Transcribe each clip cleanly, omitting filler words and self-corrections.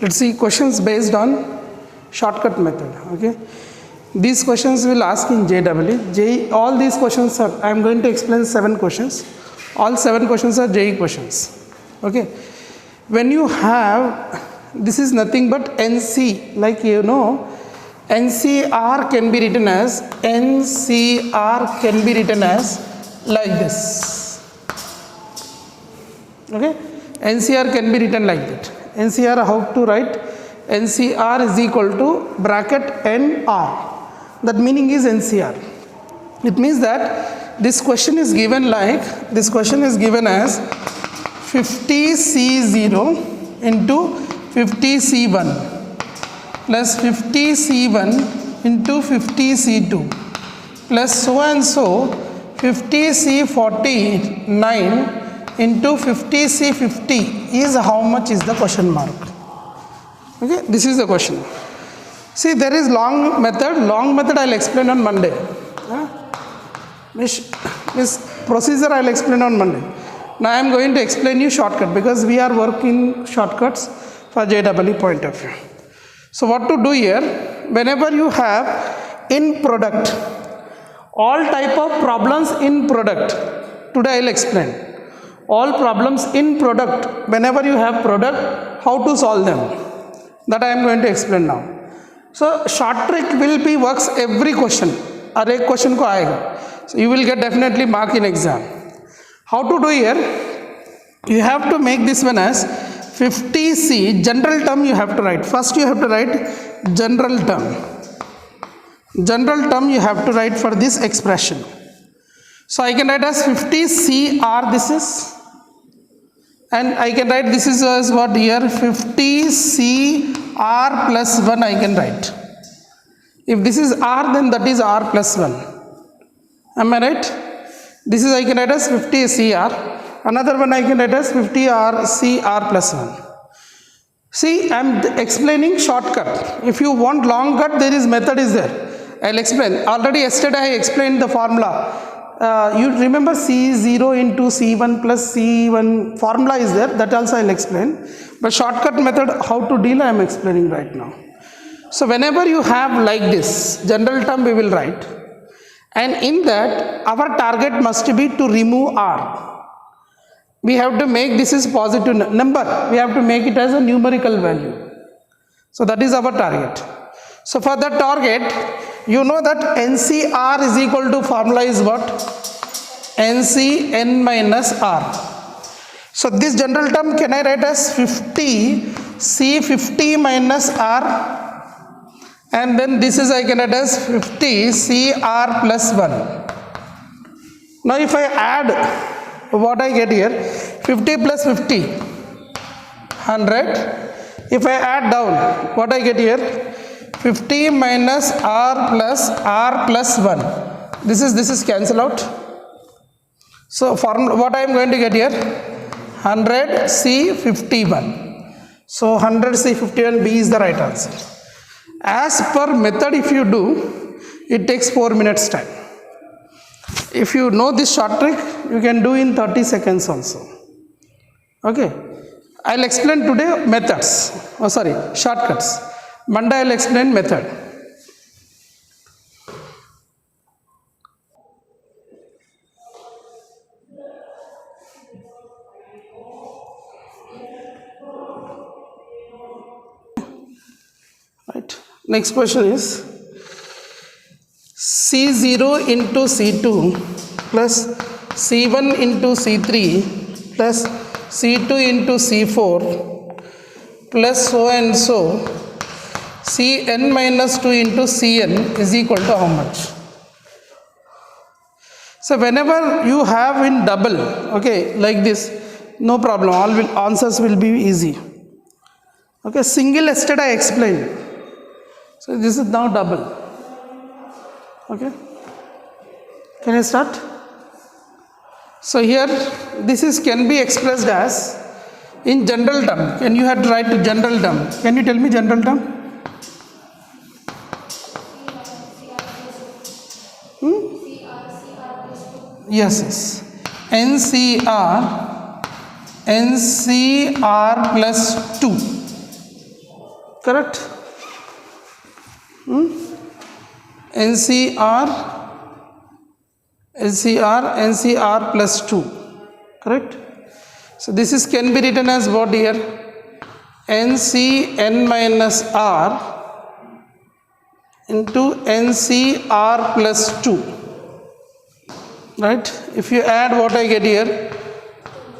Let's see questions based on shortcut method. Okay, these questions will ask in JEE. All these questions are, I am going to explain 7 questions. All 7 questions are JEE questions. Okay, when you have, this is nothing but NC, like you know, NCR can be written as like this. Okay, NCR can be written like that. NCR, how to write? NCR is equal to bracket NR. That meaning is NCR. It means that this question is given like, this question is given as 50C0 into 50C1 plus 50C1 into 50C2 plus so and so 50C49 into 50C50 is how much is the question mark. Okay, this is the question. See, there is long method I will explain on Monday. This procedure I will explain on Monday. Now I am going to explain you shortcut because we are working shortcuts for JEE point of view. So what to do here, whenever you have in product, all type of problems in product, today I will explain. All problems in product, whenever you have product, how to solve them, that I am going to explain now. So short trick will be works every question, और एक question को आएगा, so you will get definitely mark in exam. How to do here? You have to make this one as 50C, general term you have to write. First you have to write general term. General term you have to write for this expression. So I can write as 50CR this is, and I can write this is as what here, 50CR plus 1 I can write. If this is R, then that is R plus 1. Am I right? This is I can write as 50CR. Another one I can write as 50CR plus 1. See, I am explaining shortcut. If you want long cut, there is method is there. I will explain. Already yesterday I explained the formula. You remember C0 into C1 plus C1 formula is there, that also I will explain. But shortcut method, how to deal, I am explaining right now. So whenever you have like this, general term we will write, and in that our target must be to remove R. We have to make this is positive number, we have to make it as a numerical value. So that is our target. So for that target, you know that NCR is equal to formula is what? NCN minus R. So this general term can I write as 50C50 minus R, and then this is I can write as 50CR plus 1. Now if I add, what I get here, 50 plus 50, 100. If I add down, what I get here, 50 minus R plus 1. This is cancel out. So what I am going to get here, 100C51. So 100C51, B is the right answer. As per method, if you do, it takes 4 minutes time. If you know this short trick, you can do in 30 seconds also. Okay, I will explain today methods. Oh sorry, shortcuts. Monday I will explain method. Right. Next question is C0 into C2 plus C1 into C3 plus C2 into C4 plus so and so Cn minus 2 into Cn is equal to how much? So whenever you have in double, okay, like this, no problem, all answers will be easy. Okay, single yesterday I explained. So this is now double. Okay, can I start? So here this is can be expressed as in general term. Can you have to write to general term? Can you tell me general term? Yes. NCR plus 2. correct? NCR plus 2, correct? So this is can be written as what here? NCN minus R into NCR plus 2, right? If you add what I get here,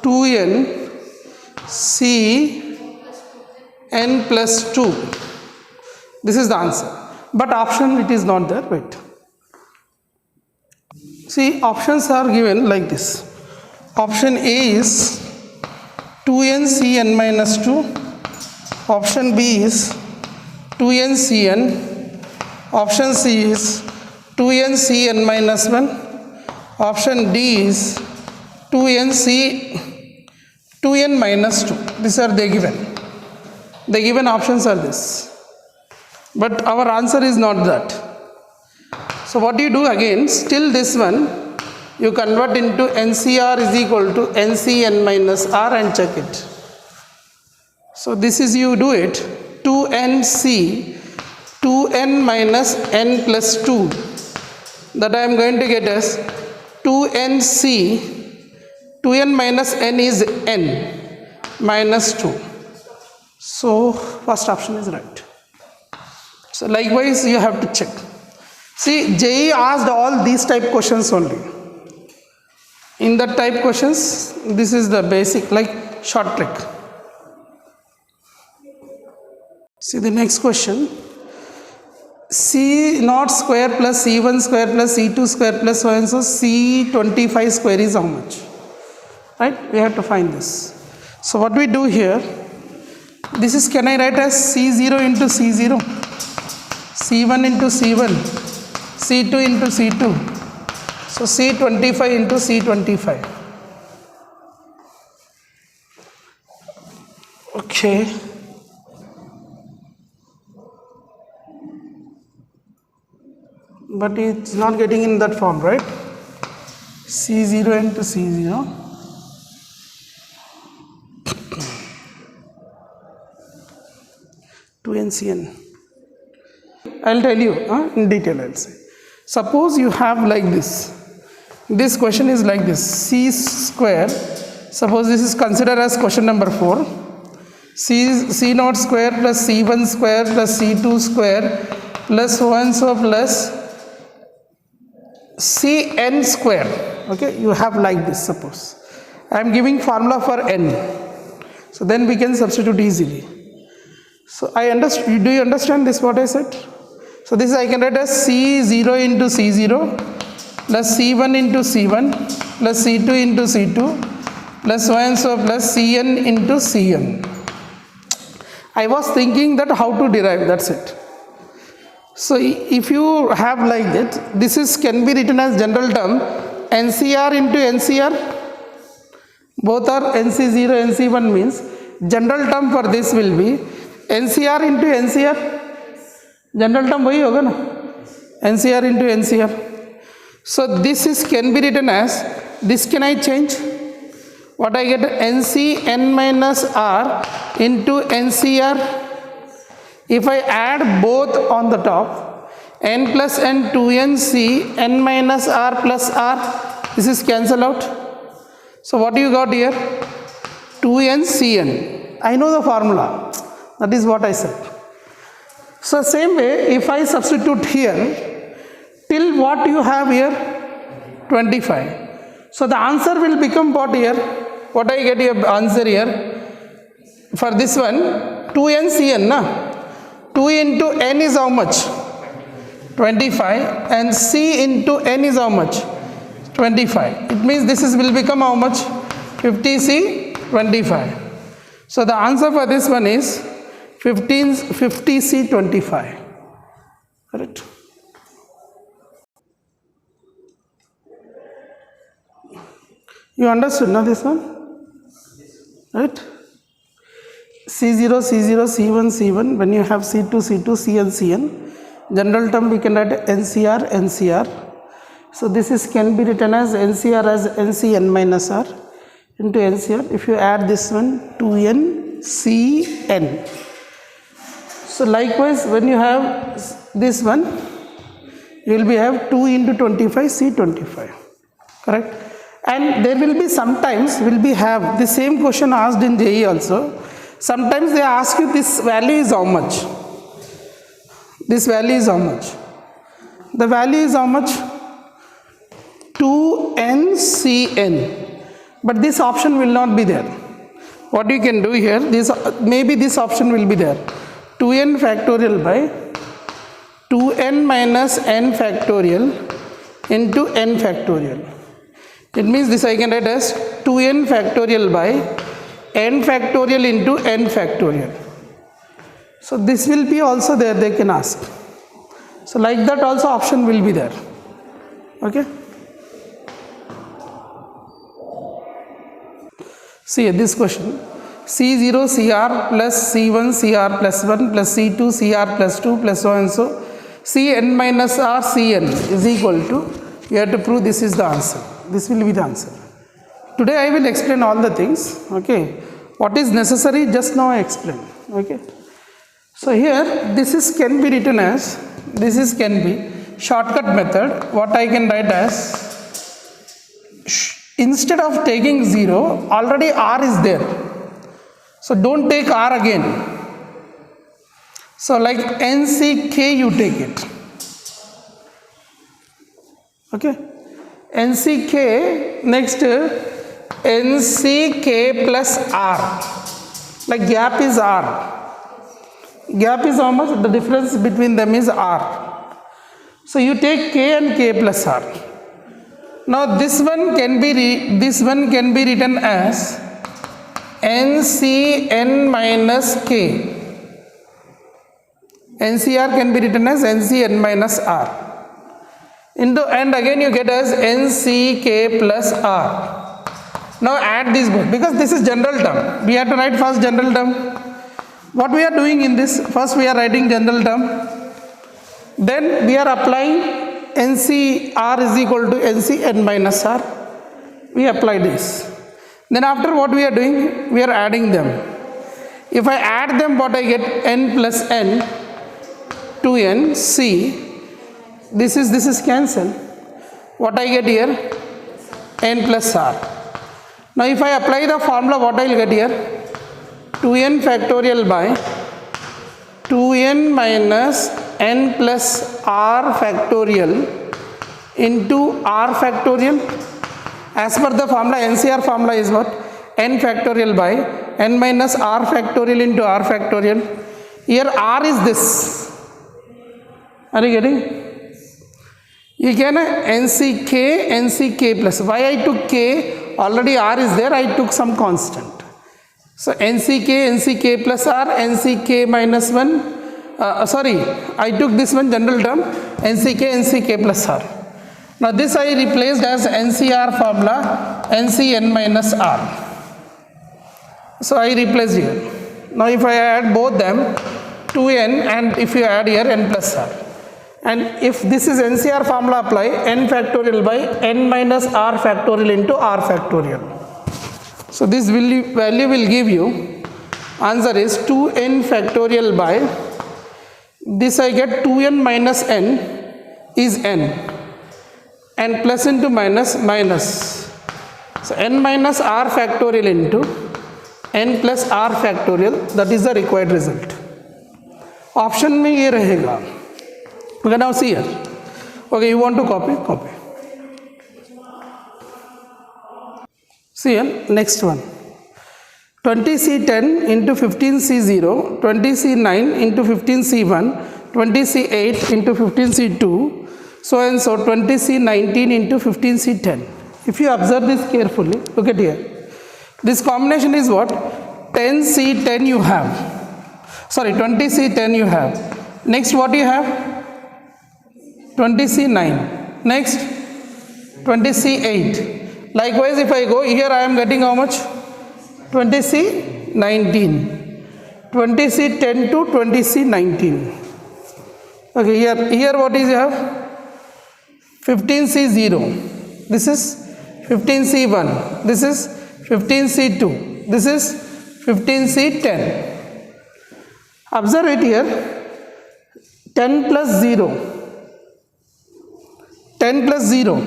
2NCN plus 2. This is the answer. But option it is not there. Wait. See, options are given like this. Option A is 2NCN minus 2. Option B is 2NCN. Option C is 2NCN minus 1. Option D is 2N minus 2. These are they given. The given options are this. But our answer is not that. So what you do again, still this one, you convert into NCR is equal to NCN minus R and check it. So this is you do it, 2NC, 2N minus N plus 2. That I am going to get as 2NC, 2N minus N is N minus 2. So first option is right. So likewise you have to check. See, JEE asked all these type questions only. In that type questions, this is the basic like short trick. See the next question. C0 square plus C1 square plus C2 square plus so and so C25 square is how much? Right? We have to find this. So what we do here, this is can I write as C0 into C0, C1 into C1, C2 into C2. So C25 into C25. Okay. But it's not getting in that form, right? C0 into C0. To NCN. I'll tell you in detail, I'll say. Suppose you have like this. This question is like this. C square. Suppose this is considered as question number 4. C0 square plus C1 square plus C2 square plus so and so plus Cn square. Okay, you have like this. Suppose I am giving formula for n, so then we can substitute easily. So I understand. Do you understand this? What I said? So this I can write as C0 into C0 plus C1 into C1 plus C2 into C2 plus so and so plus Cn into Cn. I was thinking that how to derive. That's it. So if you have like that, this is can be written as general term NCR into NCR. Both are NC0, NC1 means general term for this will be NCR into NCR. General term वही होगा ना, NCR into NCR. So this is can be written as this. Can I change? What I get NCN minus R into NCR. If I add both on the top, n plus n 2nc n minus r plus r, this is cancel out. So what you got here? 2ncn. I know the formula. That is what I said. So same way, if I substitute here, till what you have here? 25. So the answer will become what here? What I get here answer here? For this one, 2ncn, na? 2 into n is how much? 25, and c into n is how much? 25. It means this is will become how much? 50c 25. So the answer for this one is 50c 25. Correct? You understood now this one? Right? C0, C0, C1, C1, when you have C2, C2, Cn, Cn, general term we can write NCR, NCR. So this is can be written as NCR as NCn minus R into NCR. If you add this one, 2n, Cn. So likewise, when you have this one, you will be have 2 into 25 C25, correct? And there will be sometimes will be have the same question asked in JEE also. Sometimes they ask you this value is how much. This value is how much. The value is how much? 2NCN. But this option will not be there. What you can do here, this maybe this option will be there. 2n factorial by 2n minus n factorial into n factorial. It means this I can write as 2n factorial by n factorial into n factorial. So this will be also there, they can ask. So like that also option will be there. Okay. See this question. C0 CR plus C1 CR plus 1 plus C2 CR plus 2 plus so and so. Cn minus R Cn is equal to, you have to prove this is the answer. This will be the answer. Today I will explain all the things. Okay. What is necessary, just now I explain. Okay. So here this is can be written as, this is can be shortcut method. What I can write as, instead of taking 0, already R is there. So don't take R again. So like NCK you take it. Okay. NCK, next NCK plus R. Like gap is R. Gap is how much? The difference between them is R. So you take K and K plus R. Now this one can be written as NCN minus K. NCR can be written as NCN minus R. And again you get as NCK plus R. Now add these both, because this is general term. We have to write first general term. What we are doing in this, first we are writing general term. Then we are applying NCR is equal to NCN minus R. We apply this. Then after what we are doing, we are adding them. If I add them, what I get? N plus N, 2N, C. This is cancel. What I get here? N plus R. Now if I apply the formula, what I will get here? 2n factorial by 2n minus n plus r factorial into r factorial. As per the formula, NCR formula is what? N factorial by n minus r factorial into r factorial. Here r is this. Are you getting? You can NCK plus. Why I took K? Already R is there, I took some constant. So NCK plus R, NCK minus 1. I took this one general term, NCK plus R. Now this I replaced as NCR formula, NCN minus R. So I replaced here. Now if I add both them, 2n, and if you add here n plus R. And if this is NCR formula, apply n factorial by n minus r factorial into r factorial. So this value will give you, answer is 2n factorial by, this I get 2n minus n is n, and plus into minus minus. So n minus r factorial into n plus r factorial, that is the required result. Option में ये रहेगा. Okay, now see here. Okay, you want to copy? Copy. See here, next one. 20C10 into 15C0, 20C9 into 15C1, 20C8 into 15C2, so and so 20C19 into 15C10. If you observe this carefully, look at here. This combination is what? 10C10 you have. Sorry, 20C10 you have. Next what you have? 20C9. Next 20C8. Likewise, if I go here, I am getting how much? 20C19. 20C10 to 20C19. Okay, here what is you have? 15C0. This is 15C1. This is 15C2. This is 15C10. Observe it here. 10 plus 0. 10 plus 0.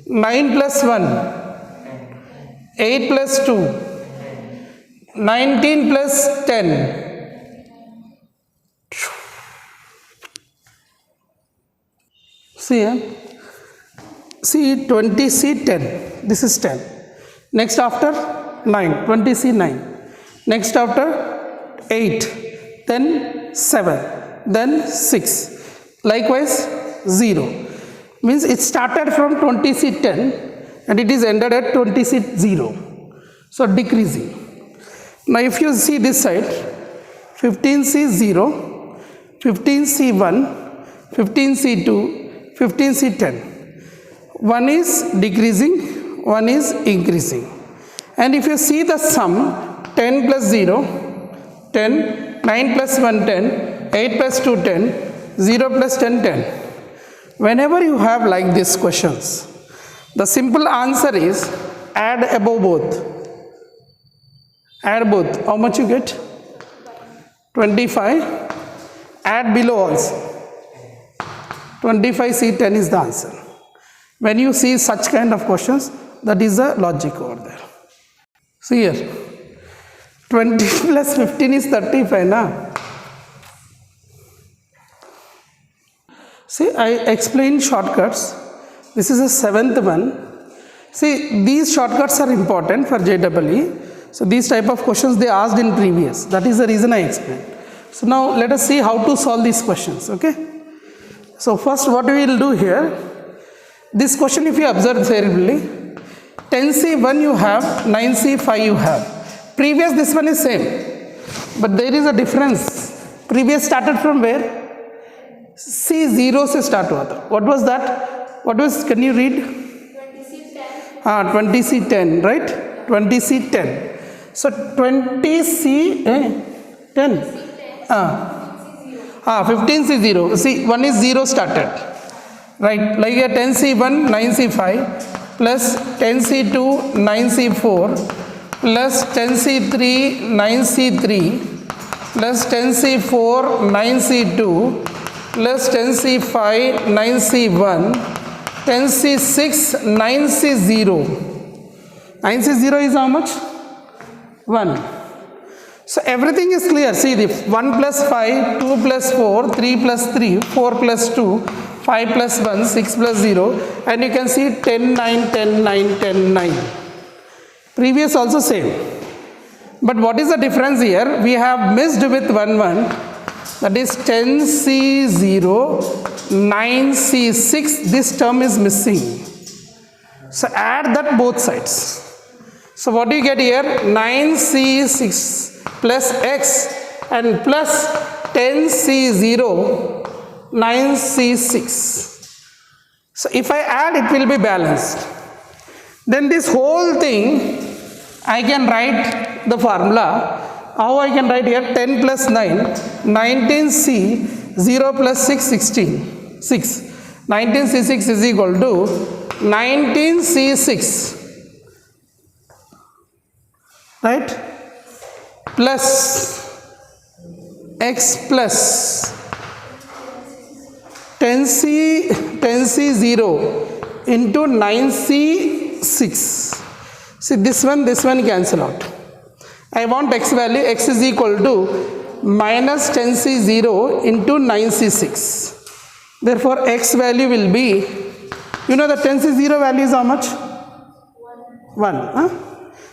9 plus 1. 8 plus 2. 19 plus 10. See here. See 20C 10. This is 10. Next after 9. 20C 9. Next after 8. Then 7. Then 6. Likewise 0. Means it started from 20C 10 and it is ended at 20C 0. So decreasing. Now if you see this side, 15C 0, 15C 1, 15C 2, 15C 10. One is decreasing, one is increasing. And if you see the sum, 10 plus 0, 10, 9 plus 1, 10, 8 plus 2, 10, 0 plus 10, 10. Whenever you have like these questions, the simple answer is add above both. Add both. How much you get? 25. Add below also. 25C10 is the answer. When you see such kind of questions, that is the logic over there. See here. 20 plus 15 is 35, na? See, I explained shortcuts. This is the 7th one. See, these shortcuts are important for JEE. So these type of questions they asked in previous. That is the reason I explained. So now let us see how to solve these questions, okay? So first what we will do here, this question if you observe carefully, 10C1 you have, 9C5 you have. Previous this one is same, but there is a difference. Previous started from where? C0 से start हुआ था. What was that? What was, can you read? 20C10. 20C10, right? 20C10. So 20C10. 15C0. See, one is 0 started. Right, like a 10C1, 9C5 plus 10C2, 9C4 plus 10C3, 9C3 plus 10C4, 9C2 plus 10C5, 9C1, 10C6, 9C0. 9C0 is how much? 1. So everything is clear. See the 1 plus 5, 2 plus 4, 3 plus 3, 4 plus 2, 5 plus 1, 6 plus 0, and you can see 10, 9, 10, 9, 10, 9. Previous also same. But what is the difference here? We have missed with 1, 1. That is 10C0, 9C6. This term is missing. So add that both sides. So what do you get here? 9C6 plus X and plus 10C0, 9C6. So if I add, it will be balanced. Then this whole thing, I can write the formula. How I can write here? 10 plus 9, 19C, 0 plus 6, 16. 6. 19C6 is equal to 19C6. Right? Plus X plus 10C0 into 9C6. See this one cancel out. I want X value, X is equal to minus 10C0 into 9C6. Therefore X value will be, you know the 10C0 value is how much? 1. Huh?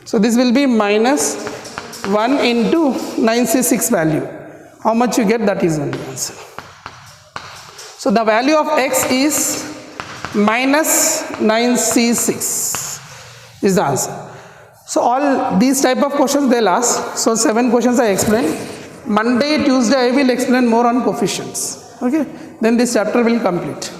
So this will be minus 1 into 9C6 value. How much you get, that is only answer. So the value of X is minus 9C6 is the answer. So all these type of questions they'll ask. So 7 questions I explained. Monday, Tuesday I will explain more on coefficients. Okay. Then this chapter will complete.